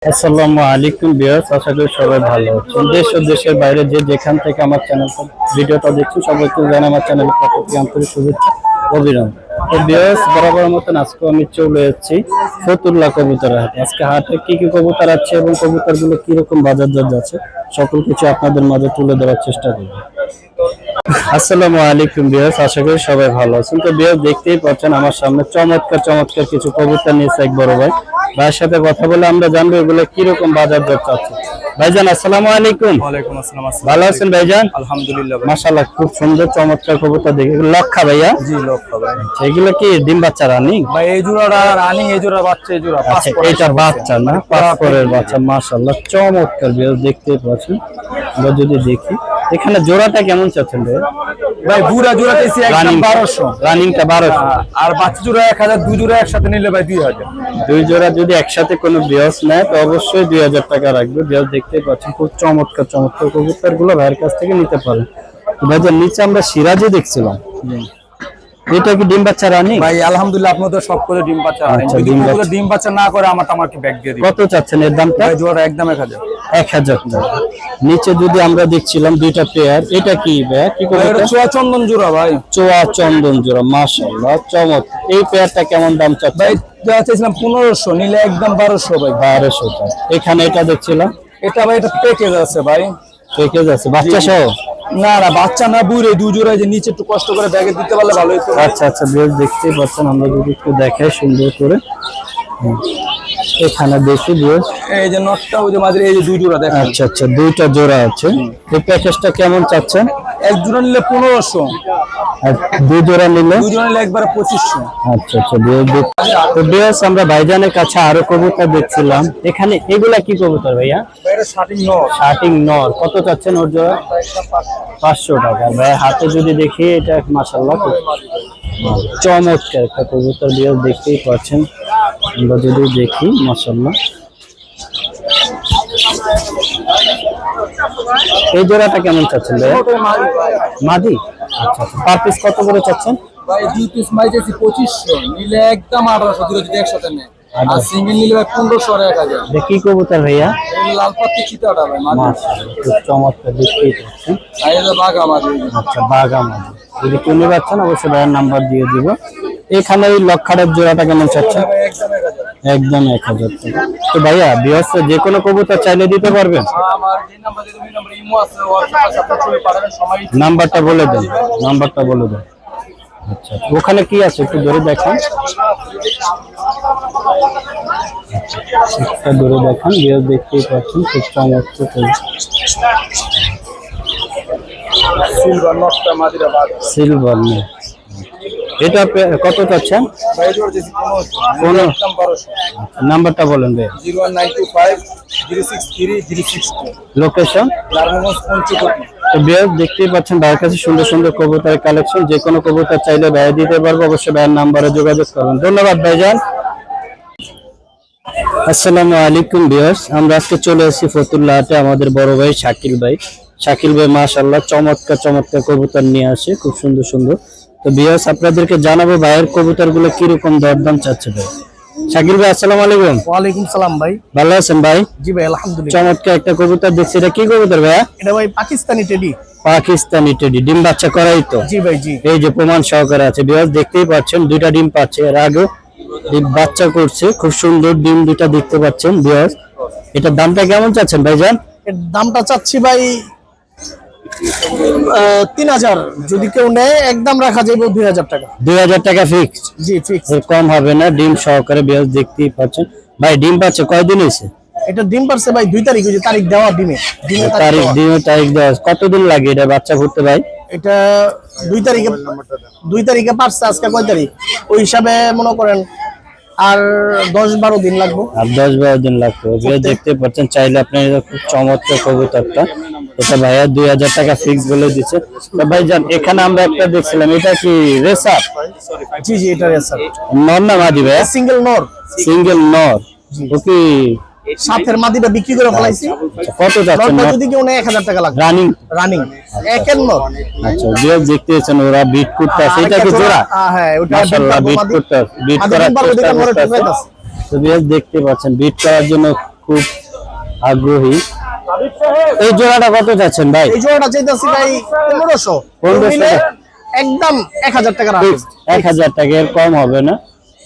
আসসালামু আলাইকুম ভিউয়ার্স, আশা করি সবাই ভালো আছেন। দেশ ও দেশের বাইরে যে যেখান থেকে আমার চ্যানেলটা ভিডিওটা দেখছেন সবাইকে জানাই আমার চ্যানেলের পক্ষ থেকে আন্তরিক শুভেচ্ছা অভিনন্দন। তো ভিউয়ার্স, বরাবর মতন আজকে আমি চলে এসেছি ফতুল্লাহ কবুতর হাটে। আজকে হাটে কি কি কবুতর আছে এবং কবুতরগুলো কিরকম বাজার দর যাচ্ছে সকল কিছু আপনাদের মাঝে তুলে ধরার চেষ্টা করব। আসসালামু আলাইকুম ভিউয়ার্স, আশা করি সবাই ভালো আছেন। তো ভিউয়ার্স, দেখতেই পাচ্ছেন আমার সামনে চমৎকার কিছু কবুতর নিয়েছে এক বড় ভাই। ভাইয়ের সাথে কথা বলে আমরা জানবো এগুলো কিরকম বাজার দর চাচ্ছে। ভাইজান আসসালামু আলাইকুম। ওয়ালাইকুম আসসালাম। ভালো আছেন ভাইজান? আলহামদুলিল্লাহ। মাশাআল্লাহ, খুব সুন্দর চমৎকার কবুতর দেখে। এগুলো লক্ষা ভাইয়া? জি লক্ষা ভাই। এগুলো কি ডিম বাচ্চা রানিং? ভাই এই জোড়াটা রানিং, এই জোড়া বাচ্চা, এই জোড়া আচ্ছা, এটা বাচ্চা না, পাঁচপরের বাচ্চা। মাশাআল্লাহ চমৎকার ভিউয়ার্স, দেখতেই পাচ্ছেন। আমরা যদি দেখি এখানে জোড়াটা কেমন চাচ্ছেন ভাই? ভাই বুড়া জোড়া চাইছি একদম 1200, রানিংটা 1200, আর বাচ্চা জোড়া 1000। দুই জোড়া একসাথে নিলে ভাই 2000। দুই জোড়া যদি একসাথে কোনো ভিউয়ার্স নেয় তো অবশ্যই 2000 টাকা রাখবে। ভিউয়ার্স দেখতেই পাচ্ছেন খুব চমৎকার কবুতর গুলো ভাইয়ের কাছ থেকে নিতে পারেন। ভাইজান নিচে আমরা সিরাজি দেখছিলাম, এটা কি ডিম বাচ্চা রানি? ভাই আলহামদুলিল্লাহ, আপনাদের তো সব করে ডিম বাচ্চা রানি। আচ্ছা, যদি কোনো ডিম বাচ্চা না করে আমাকে ব্যাগ দিয়ে দিবেন। কত চাচ্ছেন এর দামটা? ভাই জোড়া একদম 1000। 1000 টাকা। নিচে যদি আমরা দেখছিলাম দুইটা পেয়ার, এটা কি ভাই? কি করে? এটা চোয়া চন্দন জোড়া ভাই। চোয়া চন্দন জোড়া, মাশাআল্লাহ চমৎকার। এই পেয়ারটা কেমন দাম চাচ্ছেন? ভাই জোড়া চাইছিলাম 1500, নিলে একদম 1200 ভাই। 1200 টাকা। এখানে এটা দেখছিলাম, এটা ভাই এটা প্যাকেজ আছে ভাই। প্যাকেজ আছে বাচ্চা সহ? না না, বাচ্চা না, বুড়ে দুই জোড়া, যে নিচে একটু কষ্ট করে ব্যাগে দিতে পারলে ভালো হতো। আচ্ছা বেশ, দেখতেই পাচ্ছেন। আমরা যদি একটু দেখাই সুন্দর করে এখানে দেখি বেশ। এই যে নটটা, ওই যে মাঝে এই যে দুই জোড়া দেখেন। আচ্ছা, দুইটা জোড়া আছে। এই প্যাকেজটা কেমন চাচ্ছেন? এক জোড়া নিলে 1500, আর দুই জোড়া নিলে একবারে 2500। আচ্ছা তো বেশ, আমরা ভাইজানের কাছে আরো কবুতর দেখছিলাম। এখানে এগুলা কি কবুতর ভাইয়া? এটা শার্টিং নর। কত চাচ্ছেন ওর জোড়া? 500 টাকা। ভাই হাতে যদি দেখি, এটা মাশাআল্লাহ খুব চমৎকার একটা কবুতর। বিয়ার দেখতেই পাচ্ছেন। আমরা যদি দেখি মাশাআল্লাহ, এই জোড়াটা কেমন চাচ্ছেন ভাই? মাদি। আচ্ছা, পার পিস কত করে চাচ্ছেন? ভাই দুই পিস মাই যাচ্ছে 2500, নিলে একদম 1800 যদি একসাথে নেয়। আর সিঙ্গেল নিলে ভাই 1500 আর 1000। দেখি কবুতর ভাইয়া? এই লাল পাতি চিতাটা ভাই মাশাআল্লাহ খুব চমৎকার, দেখতেই পাচ্ছেন। আর এটা বাঘা মাদি। আচ্ছা, বাঘা মাদি। যদি কিনে পাচ্ছেন অবশ্যই ভাইয়ের নাম্বার দিয়ে দিব। এখানে এই লক্ষারের জোড়াটা কেমন চাচ্ছেন? একদম 1000 টাকা। তো ভাইয়া বিয়াস যে কোনো কবুতর চাইলে দিতে পারবেন? আমার যে নাম্বার দিয়ে দিবেন, নাম্বার ইমো আছে, WhatsApp আছে, আপনি ছবি পাঠাবেন সময়। নাম্বারটা বলে দেন। আচ্ছা, ওখানে কি আছে একটু ধরে দেখান। একটা ধরে দেখান। বিয়াস দেখতেই পাচ্ছেন খুব চমৎকার সিলভার নটটা মাদিরা বাঘা। সিলভার নেই। এটা কত চাচ্ছেন? ভাই জোড়া দিছি 1500, একদম 1200। নাম্বারটা বলেন ভাই। 01925 063 062। লোকেশন? নারায়ণগঞ্জ পঞ্চকোটি। তো বিয়ার দেখতেই পাচ্ছেন ভাইয়ের কাছে সুন্দর কবুতরের কালেকশন। যে কোনো কবুতর চাইলে ভাইয়া দিতে পারবো। অবশ্যই ভাইয়ের নাম্বারে যোগাযোগ করবেন। ধন্যবাদ ভাইজান। আসসালামু আলাইকুম ভিউয়ার্স, আমরা আজকে চলে এসেছি ফতুল্লাহ হাটে। আমাদের বড় ভাই শাকিল ভাই মাশাআল্লাহ চমৎকার কবুতর নিয়ে আসে, খুব সুন্দর। তো ভিউয়ার্স, আপনাদেরকে জানাবো ভাইয়ের কবুতরগুলো কিরকম দরদাম চাচ্ছে ভাই। শাকিল ভাই আসসালামু আলাইকুম। ওয়ালাইকুম সালাম ভাই। ভালো আছেন ভাই? জি ভাই আলহামদুলিল্লাহ। চমৎকার একটা কবুতর দেখছি, এটা কি কবুতর ভাইয়া? এটা ভাই পাকিস্তানি টেডি। পাকিস্তানি টেডি, ডিম বাচ্চা করাই তো? জি ভাই জি। এই যে প্রমাণ সহকারে আছে। ভিউয়ার্স দেখতেই পাচ্ছেন দুইটা ডিম পাচ্ছে, এর আগে ডিম বাচ্চা করছে। খুব সুন্দর ডিম দুইটা দেখতে পাচ্ছেন ভিউয়ার্স। এটার দামটা কেমন চাচ্ছেন ভাইজান? এর দামটা চাচ্ছি ভাই 3000। যদি কেউ নেয় একদম রাখা যাবে 2000 টাকা। 2000 টাকা ফিক্সড? জি ফিক্স। এর কম হবে না, ডিম সহকারে। ভিউয়ার্স দেখতেই পাচ্ছেন। ভাই ডিম পাচ্ছে কয়দিন হয়েছে? এটা ডিম পারছে ভাই 2 তারিখ, ওই যে তারিখ দেওয়া ডিমে তারিখ দেওয়া। কতদিন লাগে এটা বাচ্চা ফুটতে ভাই? এটা 2 তারিখে পারছে। আজকে কয় তারিখ? ওই হিসাবে মনে করেন আর 10-12 দিন লাগবে। আর 10-12 দিন লাগবে। দেখতে পাচ্ছেন। চাইলে আপনি খুব চমৎকার কবুতরটা, এটা ভাইয়া 2000 টাকা ফিক্স বলে দিচ্ছে। তো ভাইজান এখানে আমরা একটা দেখছিলাম, এটা কি রেসার? জি এটা রেসার। নর না মাদি ভাই? সিঙ্গেল নর। ও কি সাথের মাদিটা বিক্রি করে ফেলাইছি। কত যাচ্ছে? যদি কেউ নেয় 1000 টাকা লাগবে। রানিং একের নর। আচ্ছা, বিয়ার দেখতেছেন ওরা বিট করতেছে। এটা কি জোড়া? হ্যাঁ ওটা বিট করার চেষ্টা করতেছে। তো বিয়ার দেখতে পাচ্ছেন বিট করার জন্য খুব আগ্রহী। এই জোড়াটা কত যাচ্ছেন ভাই? এই জোড়াটা চাইতেছি ভাই 1500। 1500 একদম 1000 টাকা রাখি। 1000 টাকা, এর কম হবে না।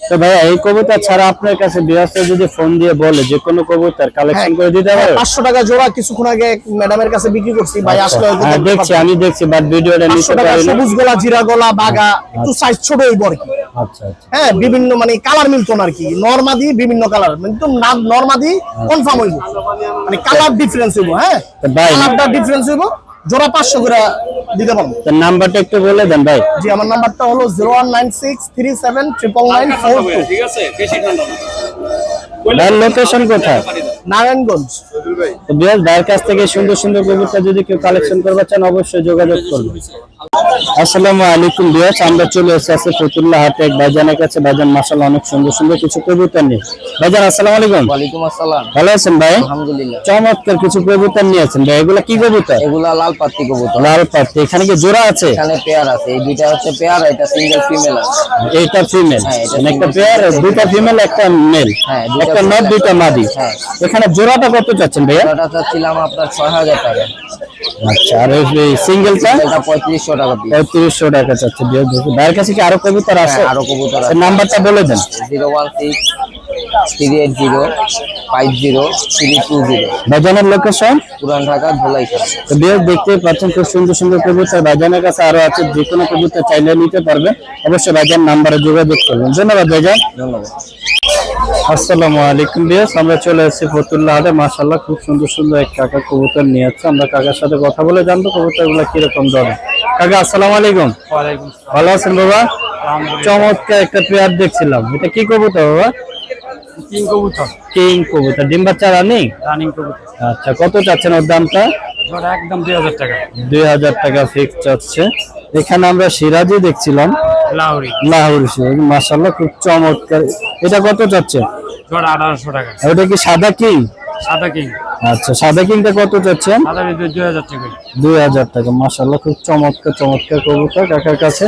তো ভাইয়া এই কবুতর ছাড়া আপনার কাছে বিয়াসে যদি ফোন দিয়ে বলে যে কোনো কবুতর কালেকশন করে দিতে পারে? 500 টাকা জোড়া কিছুক্ষণ আগে ম্যাডামের কাছে বিক্রি করছি ভাই, আসলে হয়তো হ্যাঁ, দেখছি, আমি দেখছি, বাট ভিডিওটা নিতে 500 টাকা পারি না। সবুজ গলা, জিরা গলা, বাগা, একটু সাইজ ছোট হইব আর কি। আচ্ছা আচ্ছা। হ্যাঁ, বিভিন্ন মানে কালার মিলতো না আর কি, নরমাদি বিভিন্ন কালার, কিন্তু নরমাদি কনফার্ম হইব, মানে কালার ডিফারেন্স হইব। হ্যাঁ, তো ভাই কালারটা ডিফারেন্স হইব, জোড়া 500 করে দিতে পারবো। তার নাম্বারটা একটু বলে দেন ভাই। জি, আমার নাম্বারটা হলো 0196379992। ঠিক আছে, বেশি ঠান্ডা না। ভাই লোকেশন কোথায়? নারায়ণগঞ্জ। তো বিয়াস ভাইয়ের কাছ থেকে সুন্দর সুন্দর কবুতর যদি কেউ কালেকশন করতে চান অবশ্যই যোগাযোগ করবেন। আসসালামু আলাইকুম বিয়াস, আমরা চলে এসেছি ফতুল্লাহ হাটে এক ভাইজানের কাছে। ভাইজান মাশাআল্লাহ অনেক সুন্দর সুন্দর কিছু কবুতর নিয়ে। ভাইজান আসসালামু আলাইকুম। ওয়ালাইকুম আসসালাম। ভালো আছেন ভাই? আলহামদুলিল্লাহ। চমৎকার কিছু কবুতর নিয়েছেন ভাই, এগুলা কি কবুতর? এগুলা লাল পাত্তি কবুতর। লাল পাতি, এখানে কি জোড়া আছে? এখানে পেয়ার আছে, এই দুইটা হচ্ছে পেয়ার, এটা সিঙ্গেল ফিমেল আছে। এইটা ফিমেল, হ্যাঁ, এটা একটা female। পেয়ার, দুইটা ফিমেল একটা মেল, হ্যাঁ, দুইটা একটা নর female। দুইটা মাদি। হ্যাঁ। এখানে জোড়াটা কত চাচ্ছেন ভাইয়া? ওটা চাচ্ছিলাম আপনার 6000 টাকা। আচ্ছা, আর এই সিঙ্গেলটা? এটা 3500 টাকা পিস। 3500 টাকা চাচ্ছে। ভাইয়ের কাছে কি আরো কবুতর আছে? আরো কবুতর আছে। নাম্বারটা বলে দেন। 016-380-50-320। ভাইজানের লোকেশন পুরান ঢাকা ধোলাইখাল। তো বিয়াস দেখতে পাচ্ছেন খুব সুন্দর সুন্দর কবুতর ভাইজানের কাছে আরো আছে, যে কোনো কবুতর চাইলে নিতে পারবেন। অবশ্যই ভাইজান নাম্বারে যোগাযোগ করবেন। ধন্যবাদ ভাইজান। ধন্যবাদ। আসসালামু আলাইকুম বিয়াস, আমরা চলে এসেছি ফতুল্লাহ হাটে। মাশাআল্লাহ খুব সুন্দর সুন্দর এক কাকা কবুতর নিয়ে যাচ্ছে। আমরা কাকার সাথে কথা বলে জানবো কবুতরগুলো কিরকম ধরে। কাকা আসসালামু আলাইকুম। ওয়ালাইকুম ভালো আছেন বাবা? চমৎকার একটা পেয়ার দেখছিলাম, এটা কি কবুতর বাবা? কিং কবুতর, কিং কবুতর, ডিম বাচ্চা রানিং? রানিং কবুতর। আচ্ছা, কত চাচ্ছেন ওর দামটা? জোড়া একদম 2000 টাকা। 2000 টাকা ফিক্স চাচ্ছে। এখানে আমরা সিরাজি দেখছিলাম, লাহোরি, লাহোরি সিরাজি, মাশাআল্লাহ খুব চমৎকার। এটা কত চাচ্ছে? জোড়া 1800 টাকা। আর ওটা কি সাদা কিং? সাদা কিং, আচ্ছা, সাদা কিংটা কত চাচ্ছেন? সাদা ভিতরে 2000 টাকা। 2000 টাকা। মাশাআল্লাহ খুব চমৎকার চমৎকার কবুতর কাকার কাছে।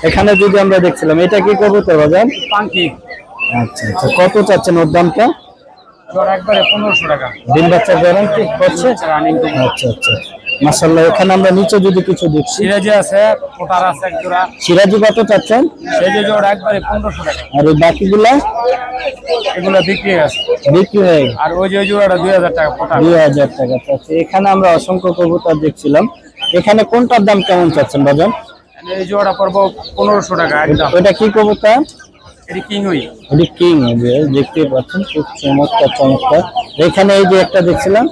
এখানে যদি আমরা দেখছিলাম, এটা কি কবুতর বাজার? পাঙ্কি, আচ্ছা আচ্ছা, কত চাচ্ছেন ওর দামটা? জোড়া একবারে 1500 টাকা। ডিম বাচ্চা গ্যারান্টি করছে? রানিং কবুতর। আচ্ছা আচ্ছা, মাশাআল্লাহ। এখানে আমরা নিচে যদি কিছু দেখছি, সিরাজি আছে, কোটার আছে এক জোড়া। সিরাজি কত চাচ্ছেন? সেই যে জোড়া একবারে 1500 টাকা। আর এই বাকিগুলা এগুলো বিক্রি হয়ে গেছে। বিক্রি হয়ে গেছে। আর ওই যে জোড়াটা 2000 টাকা কোটা। 2000 টাকা চাচ্ছে। এখানে আমরা অসংখ্য কবুতর দেখছিলাম, এখানে কোনটার দাম কেমন চাচ্ছেন বাজার? এই জোড়া পড়বো 1500 টাকা একদম। ওটা কি কবুতর? এটি কিং হই। এটি কিং, দেখতে পাচ্ছেন খুব চমৎকার চমৎকার। এখানে এই যে একটা দেখছিলাম,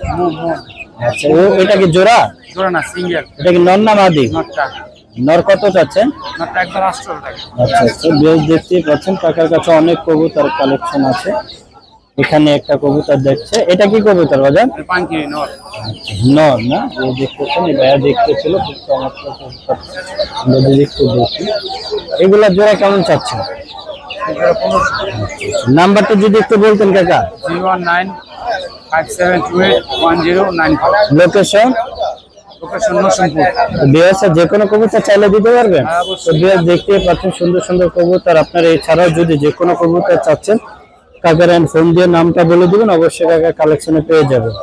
আচ্ছা, এটা কি জোড়া? জোড়া না, সিঙ্গেল। এটা কি নর না মাদি? নটটা, নর কত চাচ্ছেন? নটটা একবার 800 টাকা। আচ্ছা আচ্ছা, বেশ দেখতেই পাচ্ছেন কাকার কাছে অনেক কবুতর কালেকশন আছে। এখানে একটা কবুতর দেখছে, এটা কি কবুতর বাজার? পাঙ্কি নট। নর না, এই দেখতেছেন, এই ভাইয়া দেখতেছিল খুব চমৎকার কবুতর। আমরা যদি একটু দেখি এগুলা জোড়া কেমন চাচ্ছেন? নাম্বারটা যদি একটু বলতেন কাকা। 01957281095। লোকেশন? লোকেশন নরসিংপুর। বিয়াসে যে কোনো কবুতর চাইলে দিতে পারবেন? হ্যাঁ, তো অবশ্যই। বিয়াস দেখতে পাচ্ছেন সুন্দর সুন্দর কবুতর। আপনারা এছাড়াও যদি যে কোনো কবুতর চাচ্ছেন, কাকার ফোন দিয়ে নামটা বলে দিবেন, অবশ্যই কাকা কালেকশনে পেয়ে যাবেন।